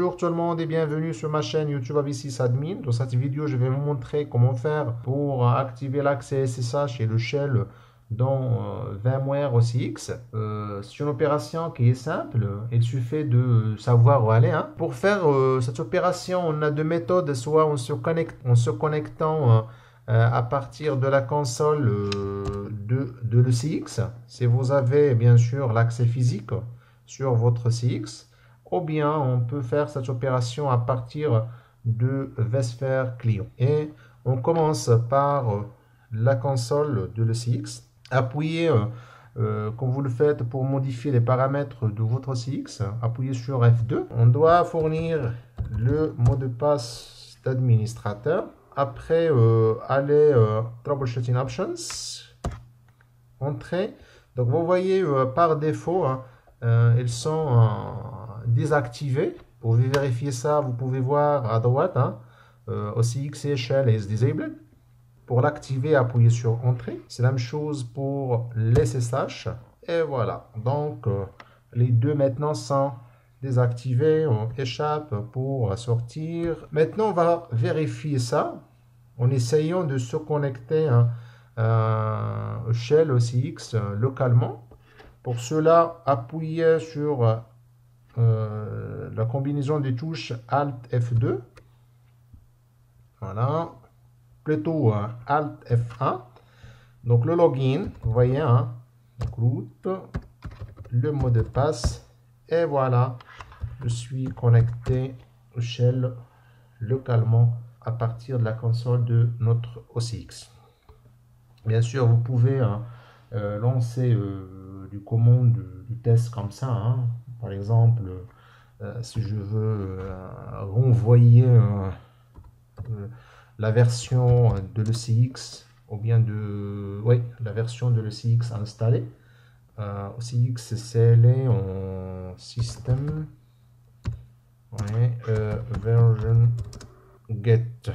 Bonjour tout le monde et bienvenue sur ma chaîne YouTube AV6 Admin. Dans cette vidéo, je vais vous montrer comment faire pour activer l'accès SSH et le shell dans VMware OSX. C'est une opération qui est simple, il suffit de savoir où aller. Pour faire cette opération, on a deux méthodes, soit en se connectant à partir de la console de l'OSX, si vous avez bien sûr l'accès physique sur votre CX, ou bien on peut faire cette opération à partir de vSphere client. Et on commence par la console de l'ECX. Appuyez, comme vous le faites pour modifier les paramètres de votre CX, appuyez sur F2. On doit fournir le mot de passe d'administrateur. Après, allez Troubleshooting Options, Entrée. Donc vous voyez par défaut, ils sont désactivés. Pour vérifier ça, vous pouvez voir à droite, OCX Shell is disabled. Pour l'activer, appuyez sur Entrée. C'est la même chose pour l'SSH. Et voilà. Donc, les deux maintenant sont désactivés. On échappe pour sortir. Maintenant, on va vérifier ça en essayant de se connecter au Shell OCX localement. Pour cela, appuyez sur la combinaison des touches Alt F2. Voilà. Plutôt Alt F1. Donc le login, vous voyez, root, le mot de passe. Et voilà, je suis connecté au shell localement à partir de la console de notre OCX. Bien sûr, vous pouvez lancer du commande du test comme ça. Par exemple, si je veux renvoyer la version de l'ECX ou bien la version de l'ECX installée. OCX CLE en système. Version get.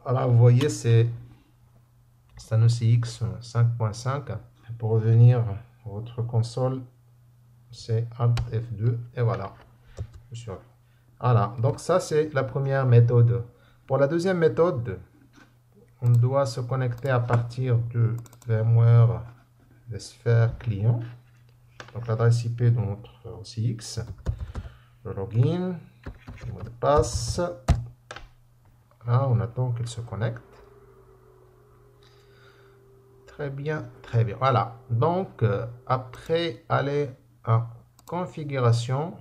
Alors vous voyez, c'est un OCX 5.5. Pour revenir à votre console, c'est Alt F2 et voilà. Voilà, donc ça c'est la première méthode. Pour la deuxième méthode, on doit se connecter à partir de VMware vSphere client. Donc l'adresse IP de notre OCX, le login, le mot de passe. Là, on attend qu'il se connecte. Très bien, très bien. Voilà. Donc, après, aller à configuration,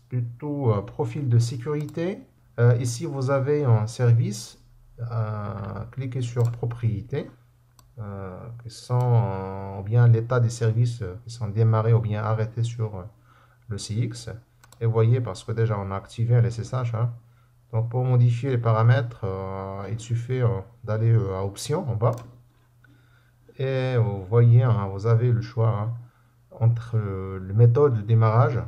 plutôt profil de sécurité. Ici, vous avez un service. Cliquez sur propriété. Qui sont ou bien l'état des services qui sont démarrés ou bien arrêtés sur le CX. Et vous voyez, parce que déjà, on a activé un SSH. Donc, pour modifier les paramètres, il suffit d'aller à Options en bas. Et vous voyez, vous avez le choix entre les méthodes de démarrage.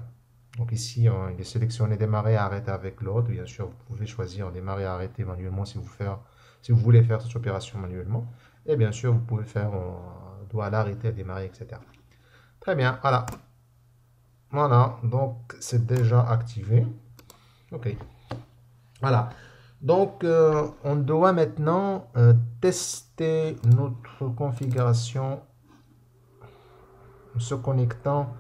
Donc ici, il est sélectionné démarrer et arrêter avec l'autre. Bien sûr, vous pouvez choisir démarrer et arrêter manuellement si vous voulez faire cette opération manuellement. Et bien sûr, vous pouvez faire doit l'arrêter, démarrer, etc. Très bien, voilà. Voilà, donc c'est déjà activé. OK. Voilà. Donc, on doit maintenant tester notre configuration en se connectant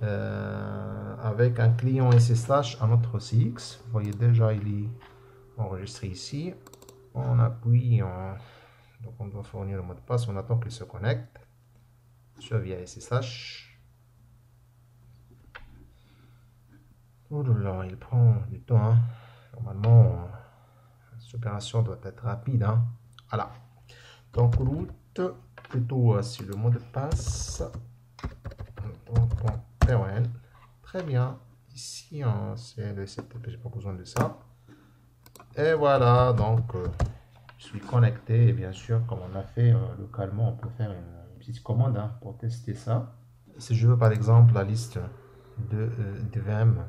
avec un client SSH à notre CX. Vous voyez déjà, il est enregistré ici. On appuie, donc on doit fournir le mot de passe, on attend qu'il se connecte sur via SSH. Oh là là, il prend du temps. Normalement, cette opération doit être rapide. Voilà. Donc, root, plutôt c'est le mot de passe. Très bien. Ici, c'est le setup, j'ai pas besoin de ça. Et voilà, donc je suis connecté. Et bien sûr, comme on a fait localement, on peut faire une petite commande pour tester ça. Si je veux par exemple la liste de VM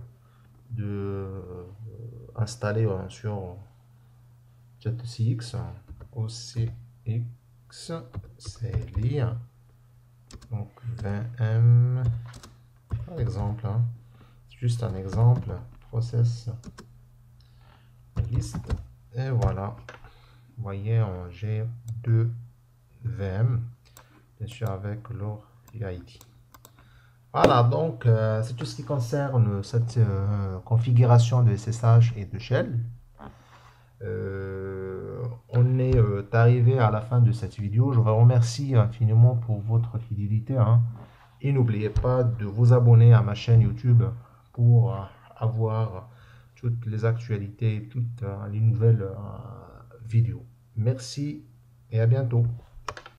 installer sur JetCX, OCX, c'est lire. Donc VM, par exemple, juste un exemple, process liste, et voilà, vous voyez, j'ai 2 VM, bien sûr avec leur ID. Voilà, donc c'est tout ce qui concerne cette configuration de SSH et de shell. On est arrivé à la fin de cette vidéo. Je vous remercie infiniment pour votre fidélité, hein. Et n'oubliez pas de vous abonner à ma chaîne YouTube pour avoir toutes les actualités, toutes les nouvelles vidéos. Merci et à bientôt.